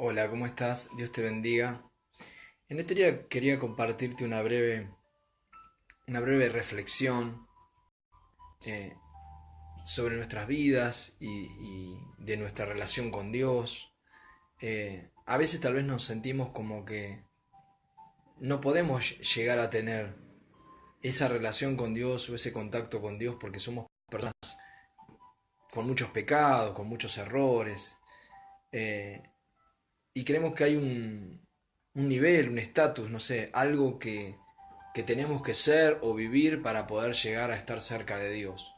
Hola, ¿cómo estás? Dios te bendiga. En este día quería compartirte una breve reflexión eh, sobre nuestras vidas y de nuestra relación con Dios. A veces tal vez nos sentimos como que no podemos llegar a tener esa relación con Dios o ese contacto con Dios porque somos personas con muchos pecados, con muchos errores. eh, y creemos que hay un nivel, un estatus, no sé, algo que tenemos que ser o vivir para poder llegar a estar cerca de Dios.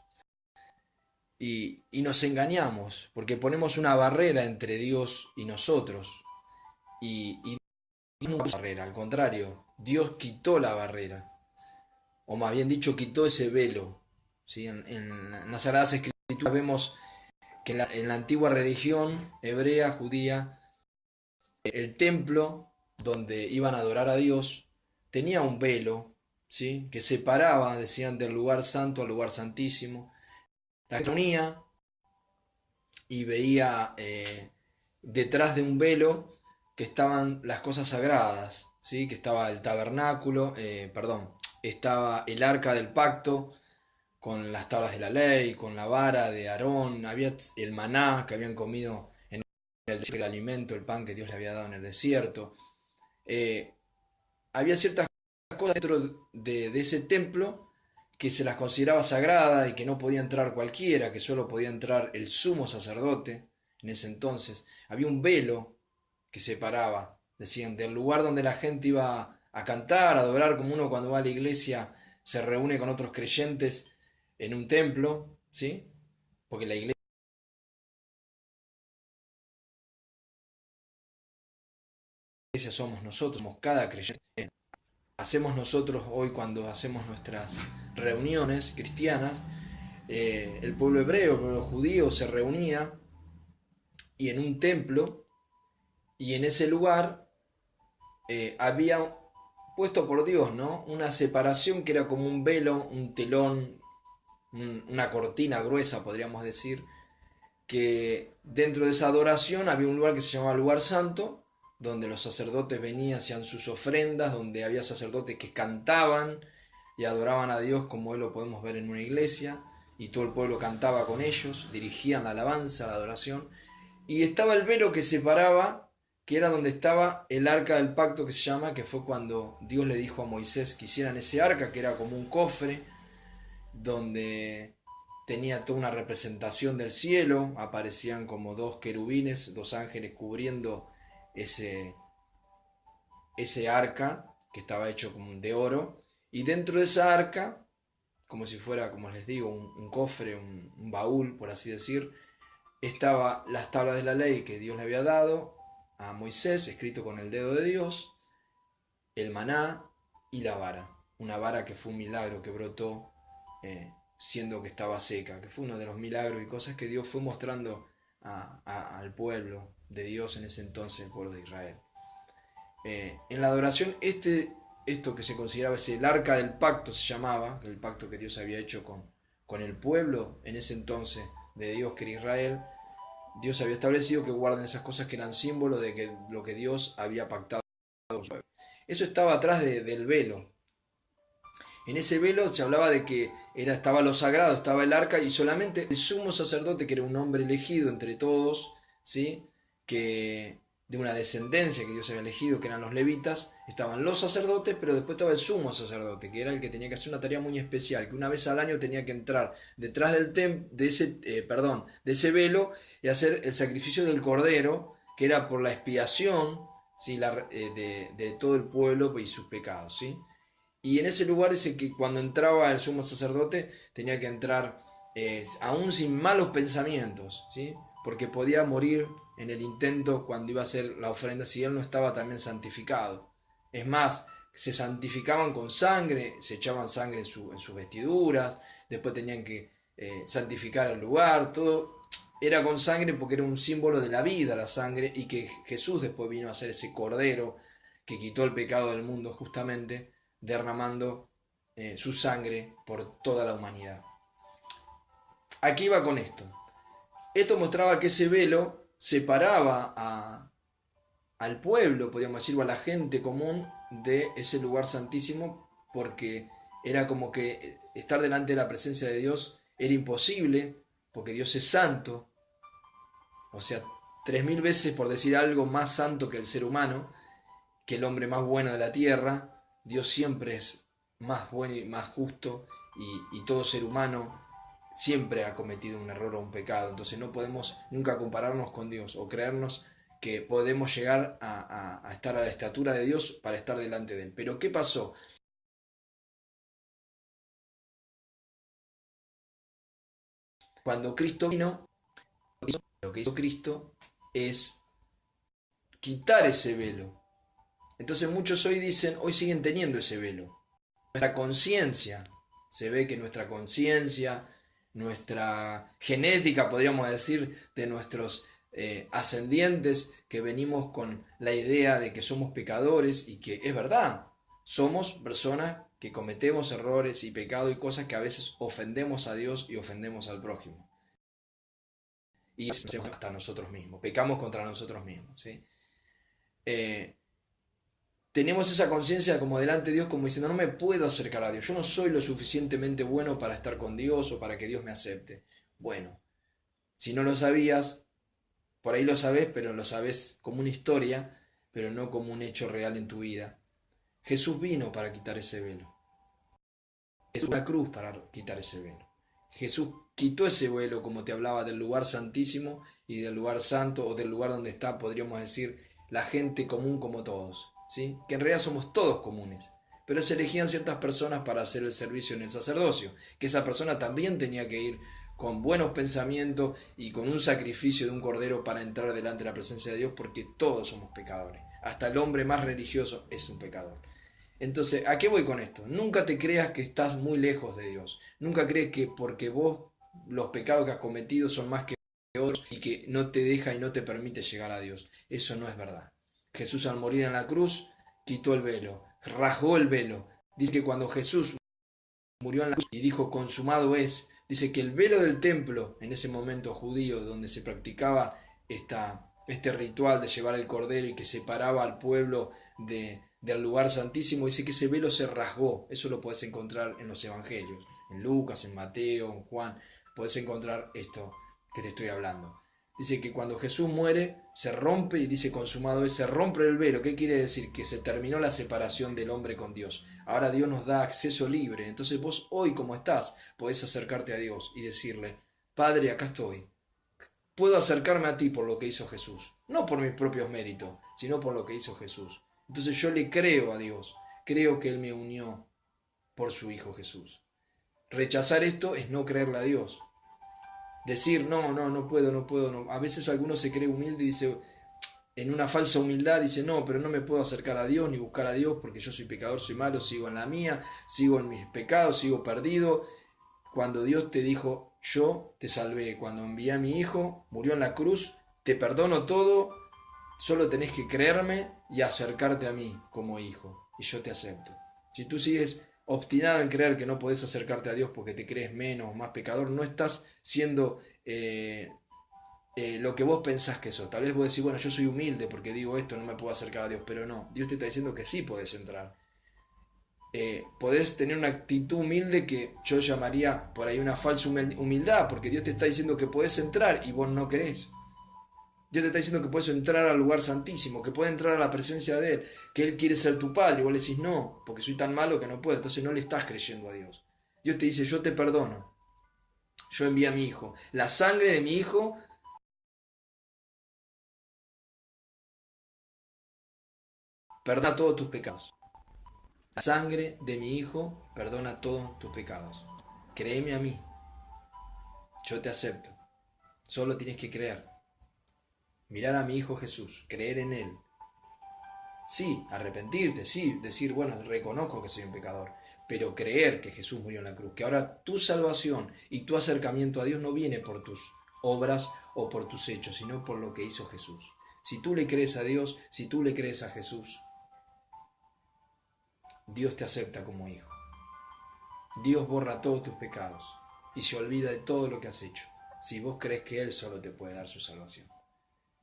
Y nos engañamos, porque ponemos una barrera entre Dios y nosotros. Y no es una barrera, al contrario, Dios quitó la barrera, o más bien dicho, quitó ese velo. ¿Sí? En las Sagradas Escrituras vemos que en la antigua religión hebrea, judía, el templo donde iban a adorar a Dios tenía un velo, ¿sí? Que separaba, decían, del lugar santo al lugar santísimo. La gente se unía y veía detrás de un velo que estaban las cosas sagradas, ¿sí? Que estaba el tabernáculo, perdón, estaba el arca del pacto con las tablas de la ley, con la vara de Aarón, había el maná que habían comido en el desierto, el alimento, el pan que Dios le había dado en el desierto. Eh, Había ciertas cosas dentro de ese templo que se las consideraba sagrada y que no podía entrar cualquiera, que solo podía entrar el sumo sacerdote en ese entonces. Había un velo que separaba, decían, del lugar donde la gente iba a cantar, a adorar, como uno cuando va a la iglesia se reúne con otros creyentes en un templo, ¿sí? Porque la iglesia somos nosotros, somos cada creyente. Hacemos nosotros hoy cuando hacemos nuestras reuniones cristianas, el pueblo hebreo, el pueblo judío se reunía y en un templo y en ese lugar había puesto por Dios, ¿no? Una separación que era como un velo, un telón, una cortina gruesa, podríamos decir, que dentro de esa adoración había un lugar que se llamaba lugar santo, donde los sacerdotes venían, hacían sus ofrendas, donde había sacerdotes que cantaban y adoraban a Dios como hoy lo podemos ver en una iglesia, y todo el pueblo cantaba con ellos, dirigían la alabanza, la adoración, y estaba el velo que separaba, que era donde estaba el arca del pacto que se llama, que fue cuando Dios le dijo a Moisés que hicieran ese arca, que era como un cofre, donde tenía toda una representación del cielo, aparecían como dos querubines, dos ángeles cubriendo ese, ese arca, que estaba hecho como de oro, y dentro de esa arca, como si fuera, como les digo, un cofre, un baúl, por así decir, estaba las tablas de la ley que Dios le había dado a Moisés, escrito con el dedo de Dios, el maná y la vara. Una vara que fue un milagro que brotó siendo que estaba seca, que fue uno de los milagros y cosas que Dios fue mostrando al pueblo de Dios en ese entonces, el pueblo de Israel. En la adoración, esto que se consideraba ese, el arca del pacto se llamaba, el pacto que Dios había hecho con el pueblo en ese entonces de Dios que era Israel. Dios había establecido que guarden esas cosas que eran símbolo de que lo que Dios había pactado con su pueblo. Eso estaba atrás del velo. En ese velo se hablaba de que estaba lo sagrado, estaba el arca y solamente el sumo sacerdote, que era un hombre elegido entre todos, ¿sí? Que de una descendencia que Dios había elegido, que eran los levitas, estaban los sacerdotes, pero después estaba el sumo sacerdote, que era el que tenía que hacer una tarea muy especial, que una vez al año tenía que entrar detrás de ese velo y hacer el sacrificio del cordero, que era por la expiación, ¿sí? De todo el pueblo y sus pecados, ¿sí? Y en ese lugar es el que cuando entraba el sumo sacerdote tenía que entrar aún sin malos pensamientos, ¿sí? Porque podía morir en el intento cuando iba a hacer la ofrenda si él no estaba también santificado. Es más, se santificaban con sangre, se echaban sangre en sus vestiduras, después tenían que santificar el lugar, todo era con sangre porque era un símbolo de la vida la sangre y que Jesús después vino a ser ese cordero que quitó el pecado del mundo justamente derramando su sangre por toda la humanidad. Aquí va con esto. Esto mostraba que ese velo separaba al pueblo, podríamos decir, o a la gente común de ese lugar santísimo, porque era como que estar delante de la presencia de Dios era imposible, porque Dios es santo, o sea, 3000 veces por decir algo más santo que el ser humano, que el hombre más bueno de la tierra. Dios siempre es más bueno y más justo, y todo ser humano siempre ha cometido un error o un pecado. Entonces no podemos nunca compararnos con Dios o creernos que podemos llegar a estar a la estatura de Dios para estar delante de Él. Pero ¿qué pasó? Cuando Cristo vino, lo que hizo Cristo es quitar ese velo. Entonces muchos hoy dicen, hoy siguen teniendo ese velo. Nuestra conciencia, se ve que nuestra conciencia, nuestra genética, podríamos decir, de nuestros ascendientes, que venimos con la idea de que somos pecadores, y que es verdad, somos personas que cometemos errores y pecados y cosas que a veces ofendemos a Dios y ofendemos al prójimo. Y hasta nosotros mismos, pecamos contra nosotros mismos. ¿Sí? Tenemos esa conciencia como delante de Dios, como diciendo, no me puedo acercar a Dios, yo no soy lo suficientemente bueno para estar con Dios o para que Dios me acepte. Bueno, si no lo sabías, por ahí lo sabés, pero lo sabés como una historia, pero no como un hecho real en tu vida. Jesús vino para quitar ese velo. Es una cruz para quitar ese velo. Jesús quitó ese velo, como te hablaba, del lugar santísimo y del lugar santo, o del lugar donde está, podríamos decir, la gente común como todos, ¿sí? Que en realidad somos todos comunes, pero se elegían ciertas personas para hacer el servicio en el sacerdocio, que esa persona también tenía que ir con buenos pensamientos y con un sacrificio de un cordero para entrar delante de la presencia de Dios, porque todos somos pecadores. Hasta el hombre más religioso es un pecador. Entonces, ¿a qué voy con esto? Nunca te creas que estás muy lejos de Dios. Nunca crees que porque vos los pecados que has cometido son más que otros y que no te deja y no te permite llegar a Dios. Eso no es verdad. Jesús, al morir en la cruz, quitó el velo, rasgó el velo. Dice que cuando Jesús murió en la cruz y dijo consumado es, dice que el velo del templo, en ese momento judío, donde se practicaba este ritual de llevar el cordero y que separaba al pueblo del lugar santísimo, dice que ese velo se rasgó. Eso lo puedes encontrar en los evangelios, en Lucas, en Mateo, en Juan, puedes encontrar esto que te estoy hablando. Dice que cuando Jesús muere, se rompe, y dice consumado es, se rompe el velo. ¿Qué quiere decir? Que se terminó la separación del hombre con Dios. Ahora Dios nos da acceso libre. Entonces vos hoy, como estás, podés acercarte a Dios y decirle, Padre, acá estoy. Puedo acercarme a ti por lo que hizo Jesús. No por mis propios méritos, sino por lo que hizo Jesús. Entonces yo le creo a Dios. Creo que Él me unió por su Hijo Jesús. Rechazar esto es no creerle a Dios. Decir, no puedo, no puedo. No. A veces alguno se cree humilde y dice, en una falsa humildad, dice, no, pero no me puedo acercar a Dios ni buscar a Dios porque yo soy pecador, soy malo, sigo en la mía, sigo en mis pecados, sigo perdido. Cuando Dios te dijo, yo te salvé, cuando envié a mi Hijo, murió en la cruz, te perdono todo, solo tenés que creerme y acercarte a mí como hijo, y yo te acepto. Si tú sigues obstinado en creer que no podés acercarte a Dios porque te crees menos o más pecador, no estás siendo lo que vos pensás que sos. Tal vez vos decís, bueno, yo soy humilde porque digo esto, no me puedo acercar a Dios, pero no, Dios te está diciendo que sí podés entrar. Podés tener una actitud humilde que yo llamaría por ahí una falsa humildad, porque Dios te está diciendo que podés entrar y vos no querés. Dios te está diciendo que puedes entrar al lugar santísimo, que puedes entrar a la presencia de Él, que Él quiere ser tu padre, y vos le decís no, porque soy tan malo que no puedo. Entonces no le estás creyendo a Dios. Dios te dice, yo te perdono, yo envié a mi Hijo, la sangre de mi Hijo perdona todos tus pecados. La sangre de mi Hijo perdona todos tus pecados. Créeme a mí, yo te acepto. Solo tienes que creer. Mirar a mi Hijo Jesús, creer en Él. Sí, arrepentirte, sí, decir, bueno, reconozco que soy un pecador, pero creer que Jesús murió en la cruz, que ahora tu salvación y tu acercamiento a Dios no viene por tus obras o por tus hechos, sino por lo que hizo Jesús. Si tú le crees a Dios, si tú le crees a Jesús, Dios te acepta como hijo. Dios borra todos tus pecados y se olvida de todo lo que has hecho, si vos crees que Él solo te puede dar su salvación.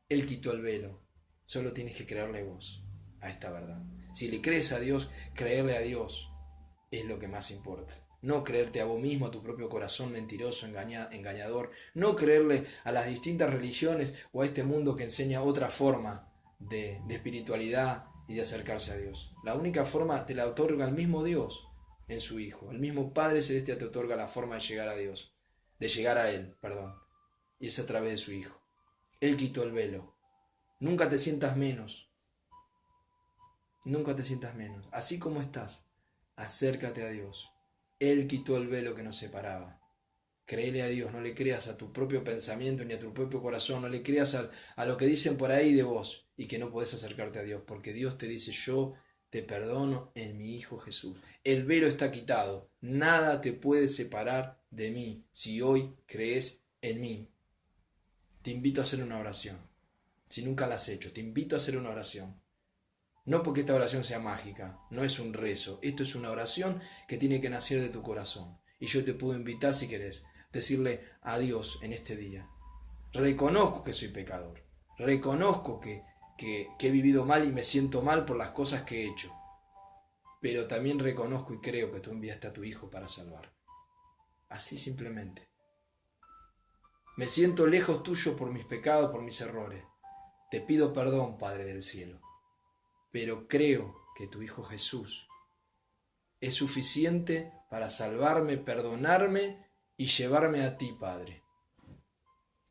Él quitó el velo Solo tienes que creerle vos a esta verdad. Si le crees a Dios, creerle a Dios es lo que más importa. No creerte a vos mismo, a tu propio corazón mentiroso, engañador. No creerle a las distintas religiones o a este mundo que enseña otra forma de espiritualidad y de acercarse a Dios. La única forma te la otorga el mismo Dios en su Hijo. El mismo Padre Celestial te otorga la forma de llegar a Dios, de llegar a Él, perdón. Y es a través de su Hijo. Él quitó el velo. Nunca te sientas menos. Nunca te sientas menos. Así como estás, acércate a Dios. Él quitó el velo que nos separaba. Créele a Dios, no le creas a tu propio pensamiento ni a tu propio corazón, no le creas a lo que dicen por ahí de vos y que no podés acercarte a Dios, porque Dios te dice: yo te perdono en mi Hijo Jesús. El velo está quitado, nada te puede separar de mí si hoy crees en mí. Te invito a hacer una oración. Si nunca la has hecho, te invito a hacer una oración. No porque esta oración sea mágica, no es un rezo, esto es una oración que tiene que nacer de tu corazón. Y yo te puedo invitar, si querés, decirle a Dios en este día: reconozco que soy pecador, reconozco que he vivido mal y me siento mal por las cosas que he hecho, pero también reconozco y creo que tú enviaste a tu Hijo para salvar. Así simplemente. Me siento lejos tuyo por mis pecados, por mis errores. Te pido perdón, Padre del cielo, pero creo que tu Hijo Jesús es suficiente para salvarme, perdonarme y llevarme a ti, Padre.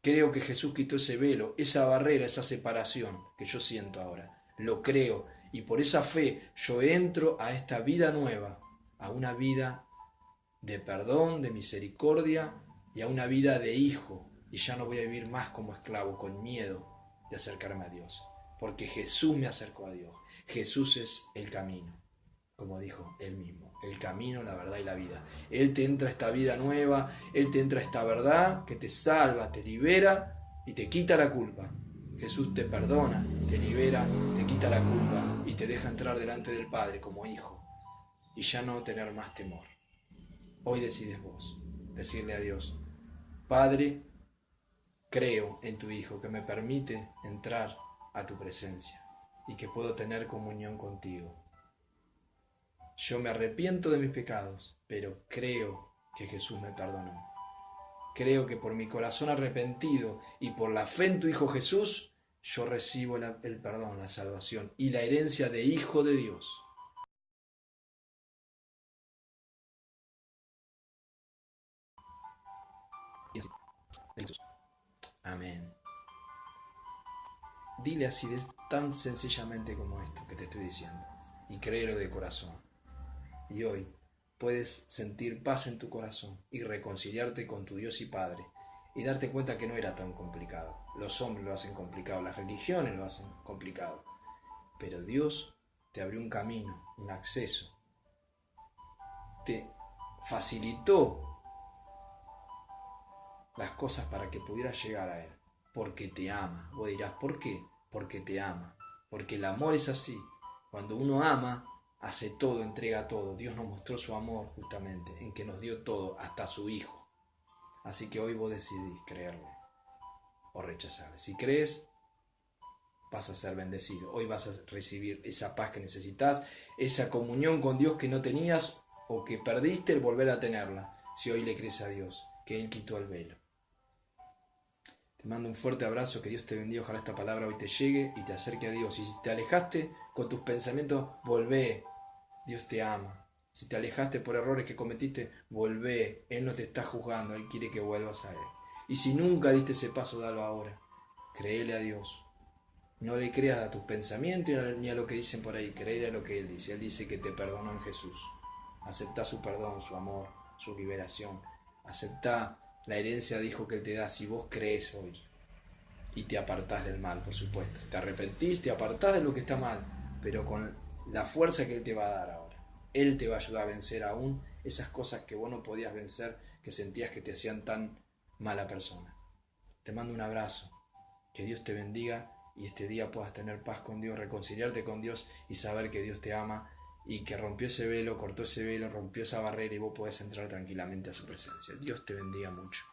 Creo que Jesús quitó ese velo, esa barrera, esa separación que yo siento ahora. Lo creo, y por esa fe yo entro a esta vida nueva, a una vida de perdón, de misericordia y a una vida de hijo. Y ya no voy a vivir más como esclavo, con miedo de acercarme a Dios, porque Jesús me acercó a Dios. Jesús es el camino, como dijo él mismo: el camino, la verdad y la vida. Él te entra a esta vida nueva, Él te entra a esta verdad que te salva, te libera y te quita la culpa. Jesús te perdona, te libera, te quita la culpa y te deja entrar delante del Padre como hijo y ya no tener más temor. Hoy decides vos decirle a Dios: Padre, creo en tu Hijo que me permite entrar a tu presencia y que puedo tener comunión contigo. Yo me arrepiento de mis pecados, pero creo que Jesús me perdonó. Creo que por mi corazón arrepentido y por la fe en tu Hijo Jesús, yo recibo el perdón, la salvación y la herencia de Hijo de Dios. Amén. Dile así, tan sencillamente como esto que te estoy diciendo, y créelo de corazón. Y hoy puedes sentir paz en tu corazón y reconciliarte con tu Dios y Padre y darte cuenta que no era tan complicado. Los hombres lo hacen complicado, las religiones lo hacen complicado, pero Dios te abrió un camino, un acceso, te facilitó las cosas para que pudieras llegar a Él, porque te ama. Vos dirás: ¿por qué? Porque te ama, porque el amor es así. Cuando uno ama, hace todo, entrega todo. Dios nos mostró su amor justamente en que nos dio todo, hasta su Hijo. Así que hoy vos decidís creerle o rechazarle. Si crees, vas a ser bendecido. Hoy vas a recibir esa paz que necesitas, esa comunión con Dios que no tenías o que perdiste, el volver a tenerla. Si hoy le crees a Dios, que Él quitó el velo. Te mando un fuerte abrazo, que Dios te bendiga, ojalá esta palabra hoy te llegue y te acerque a Dios. Y si te alejaste con tus pensamientos, volvé, Dios te ama. Si te alejaste por errores que cometiste, volvé, Él no te está juzgando, Él quiere que vuelvas a Él. Y si nunca diste ese paso, dalo ahora. Créele a Dios. No le creas a tus pensamientos ni a lo que dicen por ahí, créele a lo que Él dice. Él dice que te perdonó en Jesús. Aceptá su perdón, su amor, su liberación. Aceptá la herencia de hijo que Él te da si vos crees hoy. Y te apartás del mal, por supuesto. Te arrepentís, te apartás de lo que está mal, pero con la fuerza que Él te va a dar ahora. Él te va a ayudar a vencer aún esas cosas que vos no podías vencer, que sentías que te hacían tan mala persona. Te mando un abrazo. Que Dios te bendiga y este día puedas tener paz con Dios, reconciliarte con Dios y saber que Dios te ama y que rompió ese velo, cortó ese velo, rompió esa barrera y vos podés entrar tranquilamente a su presencia. Dios te bendiga mucho.